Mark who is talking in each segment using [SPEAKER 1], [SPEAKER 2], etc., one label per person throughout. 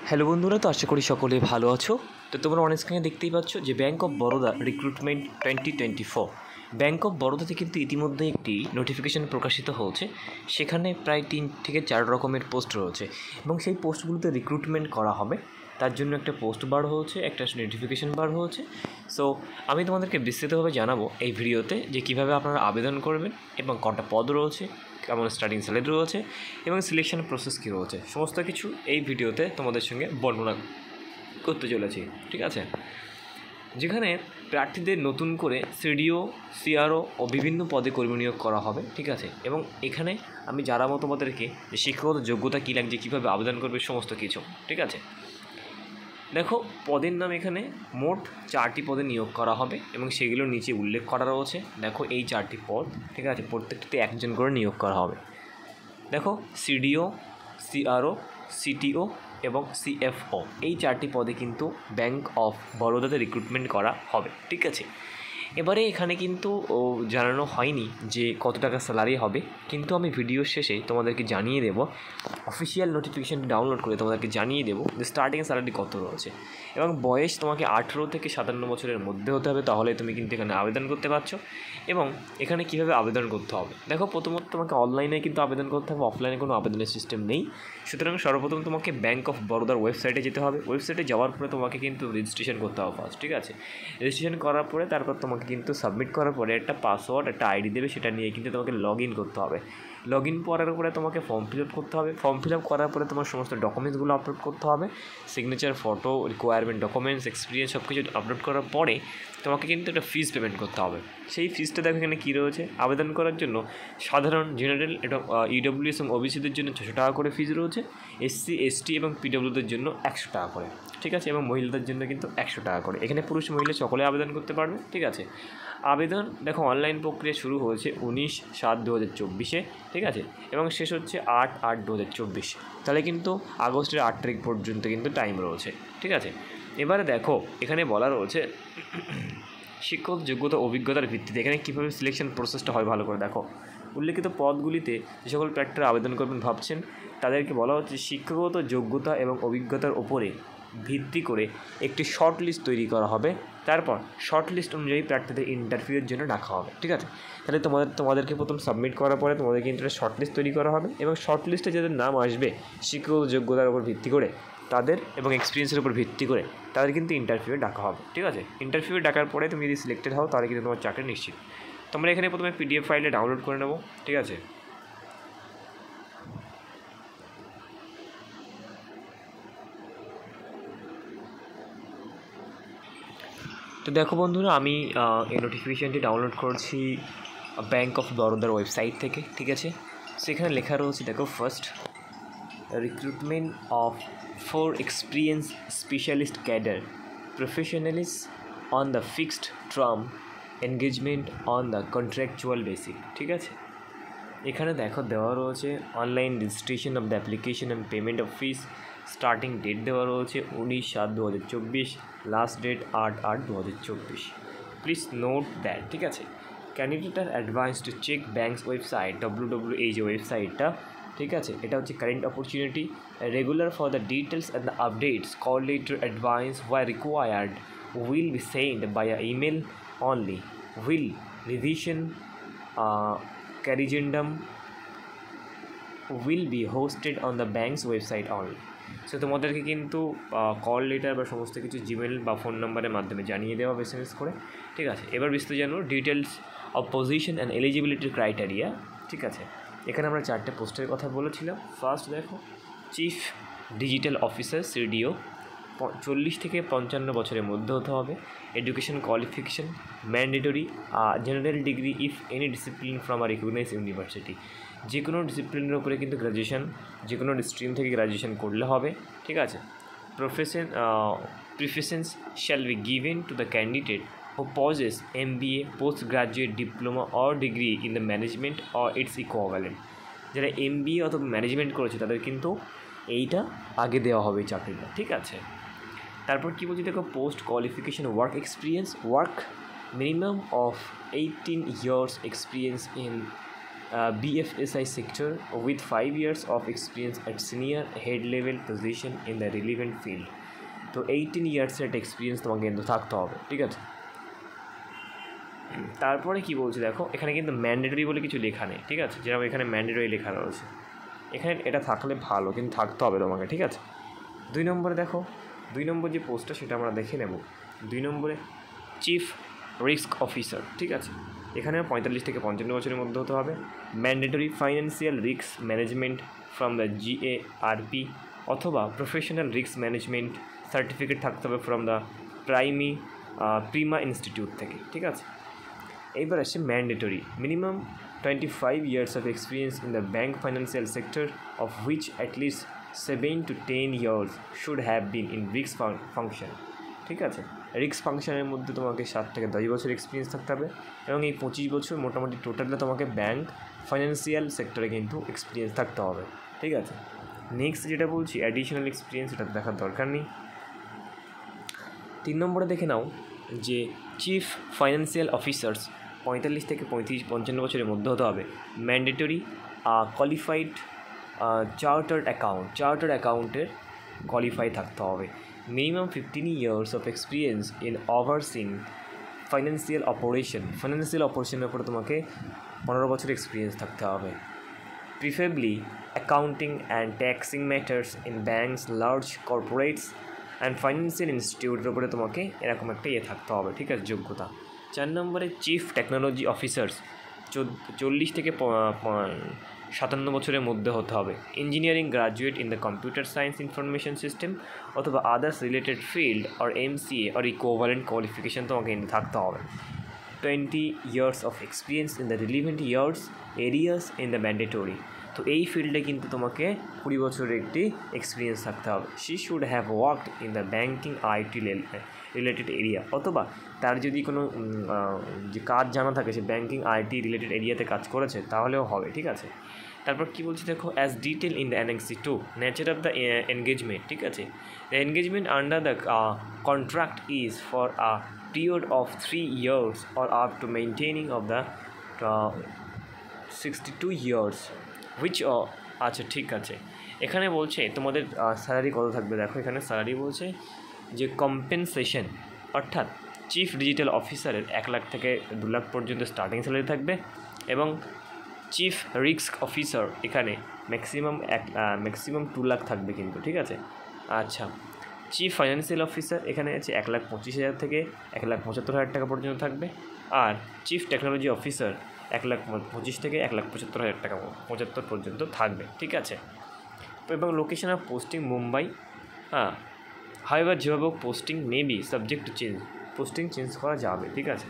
[SPEAKER 1] Hello বন্ধুরা, তো আশা করি সকলে ভালো আছো। তো তোমরা অন স্ক্রিনে দেখতেই পাচ্ছ যে Bank of Baroda recruitment 2024 Bank of বরোদাতে কিন্তু ইতিমধ্যে একটি নোটিফিকেশান প্রকাশিত হয়েছে। সেখানে প্রায় 3 থেকে 4 রকমের পোস্ট রয়েছে এবং সেই পোস্টগুলোতে রিক্রুটমেন্ট করা হবে। তার জন্য একটা পোস্ট বার হয়েছে, একটা নোটিফিকেশান বার হয়েছে। সো আমি তোমাদেরকে বিস্তারিতভাবে জানাবো এই ভিডিওতে যে কীভাবে আপনারা আবেদন করবেন এবং কটা পদ রয়েছে, কেমন স্টার্টিং স্যালারি রয়েছে এবং সিলেকশন প্রসেস কী রয়েছে, সমস্ত কিছু এই ভিডিওতে তোমাদের সঙ্গে বর্ণনা করতে চলেছি। ঠিক আছে, যেখানে প্রার্থীদের নতুন করে সিডিও, সিআরও ও বিভিন্ন পদে কর্মী নিয়োগ করা হবে। ঠিক আছে, এবং এখানে আমি জানাবো তোমাদেরকে যে শিক্ষাগত যোগ্যতা কী লাগছে, কীভাবে আবেদন করবে, সমস্ত কিছু। ঠিক আছে, দেখো পদের নাম এখানে মোট 4টি পদে নিয়োগ করা হবে এবং সেগুলোর নিচে উল্লেখ করা রয়েছে। দেখো এই 4টি পদ, ঠিক আছে, প্রত্যেকটিতে একজন করে নিয়োগ করা হবে। দেখো সিডিও, সিআরও, সিটিও এবং সিএফও, এই 4টি পদে কিন্তু ব্যাঙ্ক অফ বরোদাতে রিক্রুটমেন্ট করা হবে। ঠিক আছে, এবারে এখানে কিন্তু জানানো হয়নি যে কত টাকা স্যালারি হবে, কিন্তু আমি ভিডিওর শেষে তোমাদেরকে জানিয়ে দেবো, অফিসিয়াল নোটিফিকেশানটি ডাউনলোড করে তোমাদেরকে জানিয়ে দেবো যে স্টার্টিং স্যালারি কত রয়েছে। এবং বয়স তোমাকে 18 থেকে 57 বছরের মধ্যে হতে হবে, তাহলে তুমি কিন্তু এখানে আবেদন করতে পারছো। এবং এখানে কীভাবে আবেদন করতে হবে, দেখো প্রথমত তোমাকে অনলাইনে কিন্তু আবেদন করতে হবে, অফলাইনে কোনো আবেদনের সিস্টেম নেই। সুতরাং সর্বপ্রথম তোমাকে ব্যাঙ্ক অফ বরোদার ওয়েবসাইটে যেতে হবে। ওয়েবসাইটে যাওয়ার পরে তোমাকে কিন্তু রেজিস্ট্রেশন করতে হবে ফার্স্ট। ঠিক আছে, রেজিস্ট্রেশন করার পরে তারপর তোমাকে কিন্তু সাবমিট করার পরে একটা পাসওয়ার্ড, একটা আইডি দেবে, সেটা নিয়ে কিন্তু তোমাকে লগ ইন করতে হবে। লগ ইন করার পরে তোমাকে ফর্ম ফিল আপ করতে হবে। ফর্ম ফিল আপ করার পরে তোমার সমস্ত ডকুমেন্টসগুলো আপলোড করতে হবে, signature, photo, requirement documents, experience, সব কিছু আপলোড করার পরে তোমাকে কিন্তু একটা ফিস পেমেন্ট করতে হবে। সেই ফিসটা দেখো এখানে কী রয়েছে। আবেদন করার জন্য সাধারণ, জেনারেল এবং ইডব্লিউএস এবং ওবিসিদের জন্য 600 টাকা করে ফিস রয়েছে, এসসি, এসটি এবং পিডব্লিউদের জন্য 100 টাকা করে। ঠিক আছে, এবং মহিলাদের জন্য কিন্তু 100 টাকা করে। এখানে পুরুষ মহিলা সকলে আবেদন করতে পারবে। ঠিক আছে, আবেদন দেখো অনলাইন প্রক্রিয়া শুরু হয়েছে 19/7/2024-এ। ঠিক আছে, এবং শেষ হচ্ছে 8/8/2024। তাহলে কিন্তু আগস্টের 8 তারিখ পর্যন্ত কিন্তু টাইম রয়েছে। ঠিক আছে, এবারে দেখো এখানে বলা রয়েছে শিক্ষক যোগ্যতা অভিজ্ঞতার ভিত্তিতে এখানে কীভাবে সিলেকশন প্রসেসটা হয় ভালো করে দেখো। উল্লেখিত পদগুলিতে যে সকল প্রার্থীরা আবেদন করবেন ভাবছেন, তাদেরকে বলা হচ্ছে শিক্ষাগত যোগ্যতা এবং অভিজ্ঞতার ওপরে ভিত্তি করে একটি শর্ট লিস্ট তৈরি করা হবে। তারপর শর্ট লিস্ট অনুযায়ী প্রার্থীদের ইন্টারভিউয়ের জন্য ডাকা হবে। ঠিক আছে, তাহলে তোমাদেরকে প্রথম সাবমিট করার পরে তোমাদেরকে ইন্টারভিউ শর্ট লিস্ট তৈরি করা হবে এবং শর্ট লিস্টে যাদের নাম আসবে শিক্ষাগত যোগ্যতার উপর ভিত্তি করে, তাদের এবং এক্সপিরিয়েন্সের উপর ভিত্তি করে তাদের কিন্তু ইন্টারভিউয়ে ডাকা হবে। ঠিক আছে, ইন্টারভিউয়ে ডাকার পরে তুমি যদি সিলেক্টেড হও তাহলে কিন্তু তোমার চাকরি নিশ্চিত। তোমরা এখানে প্রথমে পিডিএফ ফাইলে ডাউনলোড করে নেবো। ঠিক আছে, তো দেখো বন্ধুরা, আমি এই নোটিফিকেশানটি ডাউনলোড করছি ব্যাঙ্ক অফ বরোদার ওয়েবসাইট থেকে। ঠিক আছে, সেখানে লেখা রয়েছে দেখো, first recruitment of 4 experience specialist cadre professionals on the fixed term engagement on the contractual basic. ঠিক আছে, এখানে দেখো দেওয়া রয়েছে online registration of the application and payment of fees. Starting date দেওয়া রয়েছে 19/7/2024, last date 8/8/2024। Please note that. ঠিক আছে, candidate are advance to check bank's website www, এই যে ওয়েবসাইটটা, ঠিক আছে, এটা হচ্ছে current opportunity regular for the details and the updates call letter advance where required will be sent by a email only. Will revision corrigendum will be hosted on the bank's website only. So তোমাদেরকে কিন্তু call letter বা সমস্ত কিছু Gmail বা phone নাম্বারের মাধ্যমে জানিয়ে দেওয়া এসএমএস করে। ঠিক আছে, এবার বিস্তারিত জানো ডিটেলস অফ পজিশন অ্যান্ড এলিজিবিলিটির ক্রাইটেরিয়া। ঠিক আছে, এখানে আমরা 4টে পোস্টের কথা বলেছিলাম। ফার্স্ট দেখো, চিফ ডিজিটাল অফিসার সিডিও, 40 থেকে 55 বছরের মধ্যে হতে হবে। Education qualification mandatory general degree if any discipline from a recognise university, যে কোনো ডিসিপ্লিনের উপরে কিন্তু গ্র্যাজুয়েশন, যে কোনো স্ট্রিম থেকে গ্র্যাজুয়েশন করলে হবে। ঠিক আছে, preference shall be given to the candidate who possess MBA, post graduate diploma or degree in the management or its equivalent. যারা MBA অথবা ম্যানেজমেন্ট করেছে তাদের কিন্তু এইটা আগে দেওয়া হবে এই চাকরিটা। ঠিক আছে, তারপর কী বলছি দেখো, post qualification work experience, work minimum of 18 years experience in BFSI sector with 5 years of experience at senior head level position in the relevant field. তো 18 ইয়ার্সের একটা এক্সপিরিয়েন্স তোমাকে কিন্তু থাকতে হবে, ঠিক আছে। তারপরে কি বলছি দেখো, এখানে কিন্তু ম্যান্ডেটরি বলে কিছু লেখা নেই, ঠিক আছে। যেরকম এখানে ম্যান্ডেটরি লেখা রয়েছে, এখানে এটা থাকলে ভালো, কিন্তু থাকতে হবে তোমাকে, ঠিক আছে। 2 নম্বরে দেখো, 2 নম্বর যে পোস্টটা সেটা আমরা দেখে নেব। 2 নম্বরে চিফ রিস্ক অফিসার, ঠিক আছে। এখানে 45 থেকে 55 বছরের মধ্যে হতে হবে। Mandatory financial risk management from the GARP অথবা প্রফেশনাল রিস্ক ম্যানেজমেন্ট সার্টিফিকেট থাকতে হবে ফ্রম দ্য প্রিমা ইনস্টিটিউট থেকে, ঠিক আছে। এইবার আসছে mandatory minimum 25 years of experience in the bank financial sector, of which at least 7 to 10 years should have been in risk function, ঠিক আছে। রিস্ক ফাংশনের মধ্যে তোমাকে 7 থেকে 10 বছর এক্সপিরিয়েন্স থাকতে হবে, এবং এই 25 বছর মোটামুটি টোটালে তোমাকে ব্যাঙ্ক ফাইন্যান্সিয়াল সেক্টরে কিন্তু এক্সপিরিয়েন্স থাকতে হবে, ঠিক আছে। নেক্সট যেটা বলছি অ্যাডিশনাল এক্সপিরিয়েন্স, এটা দেখার দরকার নেই। 3 নম্বরে দেখে নাও যে চিফ ফাইন্যান্সিয়াল অফিসার্স 45 থেকে 55 বছরের মধ্যে হতে হবে। ম্যান্ডেটরি কোয়ালিফাইড চার্টার্ড অ্যাকাউন্টের কোয়ালিফাই থাকতে হবে। Minimum 15 years of experience in overseeing financial অপারেশনের উপরে তোমাকে 15 বছর এক্সপিরিয়েন্স থাকতে হবে। Preferably accounting and taxing matters in banks, large corporates and financial ইনস্টিটিউটের উপরে তোমাকে এরকম একটা থাকতে হবে, ঠিক আছে, যোগ্যতা। 4 নম্বরে চিফ টেকনোলজি অফিসার্স 40 থেকে 57 বছরের মধ্যে হতে হবে। Engineering graduate in the computer science information system অথবা others related field or MCA or equivalent qualification তোমাকে কিন্তু থাকতে হবে। 20 years of experience in the relevant areas in the mandatory, তো এই ফিল্ডে কিন্তু তোমাকে 20 বছরের একটি এক্সপিরিয়েন্স থাকতে হবে। She should have worked in the banking IT related area, অথবা তার যদি কোনো যে কাজ জানা থাকে সে ব্যাঙ্কিং IT রিলেটেড এরিয়াতে কাজ করেছে তাহলেও হবে, ঠিক আছে। তারপর কী বলছি দেখো, as detail in the annexe 2 nature of the engagement, ঠিক আছে। The engagement under the contract is for a period of 3 years or up to maintaining of the 62 years which আচ্ছা, ঠিক আছে। এখানে বলছে তোমাদের স্যালারি কত থাকবে, দেখো এখানে স্যালারি বলছে যে কম্পেনসেশন, অর্থাৎ চিফ ডিজিটাল অফিসারের 1 লাখ থেকে 2 লাখ পর্যন্ত স্টার্টিং স্যালারি থাকবে, এবং চিফ রিস্ক অফিসার এখানে ম্যাক্সিমাম 2 লাখ থাকবে কিন্তু, ঠিক আছে। আচ্ছা, চিফ ফাইন্যান্সিয়াল অফিসার এখানে আছে 1,25,000 থেকে 1,75,000 টাকা পর্যন্ত থাকবে, আর চিফ টেকনোলজি অফিসার 1,25,000 থেকে 1,75,000 টাকা 75 পর্যন্ত থাকবে, ঠিক আছে। এবং location of posting Mumbai, however যেভাবে posting may be subject to change, posting change করা যাবে, ঠিক আছে।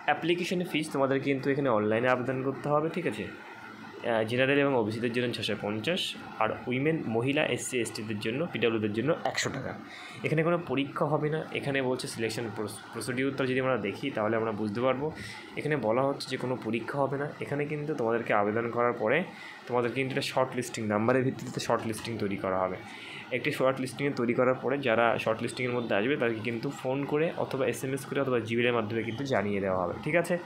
[SPEAKER 1] অ্যাপ্লিকেশনের ফিস তোমাদের কিন্তু এখানে অনলাইনে আবেদন করতে হবে, ঠিক আছে। জেনারেল এবং ওবিসিদের জন্য 650, আর উইমেন মহিলা SC STদের জন্য PWদের জন্য 100 টাকা। এখানে কোনো পরীক্ষা হবে না, এখানে বলছে সিলেকশন প্রসিডিউরটা যদি আমরা দেখি তাহলে আমরা বুঝতে পারবো। এখানে বলা হচ্ছে যে কোনো পরীক্ষা হবে না, এখানে কিন্তু তোমাদেরকে আবেদন করার পরে তোমাদের কিন্তু একটা শর্ট লিস্টিং নাম্বারের ভিত্তিতে শর্ট লিস্টিং তৈরি করা হবে। একটি শর্ট লিস্টিংয়ে তৈরি করার পরে যারা শর্ট লিস্টিংয়ের মধ্যে আসবে তাদেরকে কিন্তু ফোন করে অথবা SMS করে অথবা জিমেলের মাধ্যমে কিন্তু জানিয়ে দেওয়া হবে, ঠিক আছে।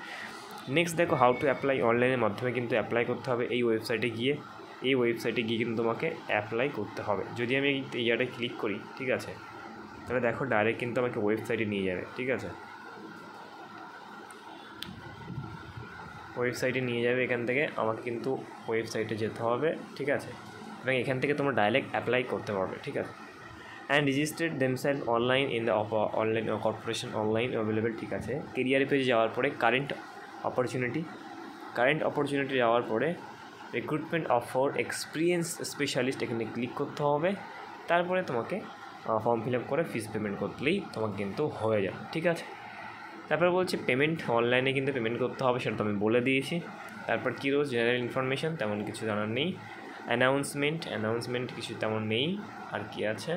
[SPEAKER 1] নেক্সট দেখো, হাউ টু অ্যাপ্লাই, অনলাইনের মাধ্যমে কিন্তু অ্যাপ্লাই করতে হবে। এই ওয়েবসাইটে গিয়ে কিন্তু তোমাকে অ্যাপ্লাই করতে হবে। যদি আমি এই ইয়ারে ক্লিক করি, ঠিক আছে, তাহলে দেখো ডাইরেক্ট কিন্তু আমাকে ওয়েবসাইটে নিয়ে যাবে, ঠিক আছে। ওয়েবসাইটে নিয়ে যাবে, এখান থেকে আমাকে কিন্তু ওয়েবসাইটে যেতে হবে, ঠিক আছে, এবং এখান থেকে তোমরা ডাইরেক্ট অ্যাপ্লাই করতে পারবে, ঠিক আছে। And registered themselves online in the online corporation online available, ঠিক আছে। কেরিয়ার পেজে যাওয়ার পরে কারেন্ট অপরচুনিটি যাওয়ার পরে রিক্রুটমেন্ট ফর এক্সপিরিয়েন্স স্পেশালিস্ট এখানে ক্লিক করতে হবে। তারপরে তোমাকে ফর্ম ফিল আপ করে ফিস পেমেন্ট করলেই তোমাকে কিন্তু হয়ে যাবে, ঠিক আছে। তারপর বলছে পেমেন্ট অনলাইনে কিন্তু পেমেন্ট করতে হবে, সেটা তো আমি বলে দিয়েছি। তারপর কী রোজ জেনারেল ইনফরমেশান তেমন কিছু জানার নেই। অ্যানাউন্সমেন্ট কিছু তেমন নেই। আর কি আছে,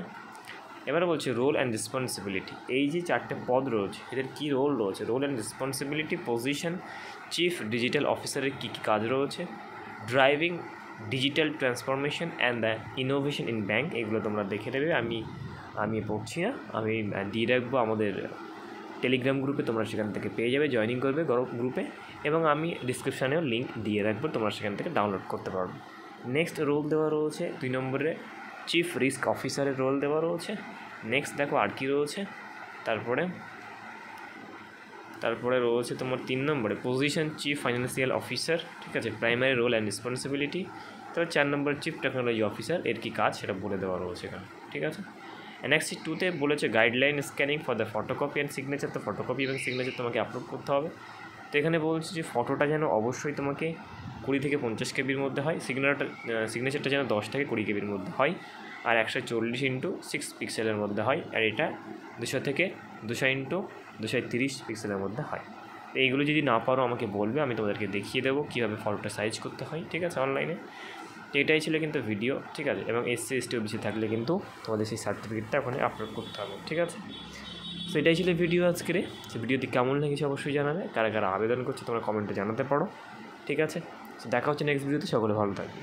[SPEAKER 1] এবারে বলছে রোল অ্যান্ড রেসপন্সিবিলিটি। এই যে 4টে পদ রয়েছে এদের কী রোল রয়েছে, role and responsibility, position, chief digital অফিসারের কী কী কাজ রয়েছে, driving digital transformation and the innovation in bank, এগুলো তোমরা দেখে নেবে। আমি পড়ছি না, আমি দিয়ে রাখবো আমাদের টেলিগ্রাম গ্রুপে তোমরা সেখান থেকে পেয়ে যাবে, জয়েনিং করবে গ্রুপে, এবং আমি ডিসক্রিপশানেও লিঙ্ক দিয়ে রাখবো, তোমরা সেখান থেকে ডাউনলোড করতে পারবে। নেক্সট রোল দেওয়া রয়েছে 2 নম্বরে চিফ রিস্ক অফিসারের রোল দেওয়া রয়েছে। নেক্সট দেখো আর কি রয়েছে, তারপরে রয়েছে তোমার 3 নম্বরে পজিশন চিফ ফাইন্যান্সিয়াল অফিসার, ঠিক আছে, প্রাইমারি রোল অ্যান্ড রেসপন্সিবিলিটি। তারপর 4 নম্বর চিফ টেকনোলজি অফিসার, এর কী কাজ সেটা বলে দেওয়া রয়েছে এখানে, ঠিক আছে। নেক্সট 2তে বলেছে guideline scanning for the photocopy and signature, তো ফটোকপি এবং সিগনেচার তোমাকে আপলোড করতে হবে। তো এখানে বলছে যে ফটোটা যেন অবশ্যই তোমাকে 20 থেকে 50 কেবির মধ্যে হয়, সিগনেচারটা যেন 10 থেকে 20 কেবির মধ্যে হয়, আর 140x6 পিক্সেলের মধ্যে হয়, আর এটা 200 থেকে 200x230 পিক্সেলের মধ্যে হয়। তো এইগুলো যদি না পারো আমাকে বলবে, আমি তোমাদেরকে দেখিয়ে দেবো কীভাবে ফটোটা সাইজ করতে হয়, ঠিক আছে, অনলাইনে। তো এটাই ছিল কিন্তু ভিডিও, ঠিক আছে। এবং SC ST OBC থাকলে কিন্তু তোমাদের সেই সার্টিফিকেটটা ওখানে আপলোড করতে হবে, ঠিক আছে। তো এটাই ছিল ভিডিও আজকের। সে ভিডিওটি কেমন লেগেছে অবশ্যই জানাবে, কারা কারা আবেদন করছে তোমরা কমেন্টে জানাতে পারো, ঠিক আছে। দেখা হচ্ছে নেক্সট ভিডিওতে, সকলে ভালো থাকবে।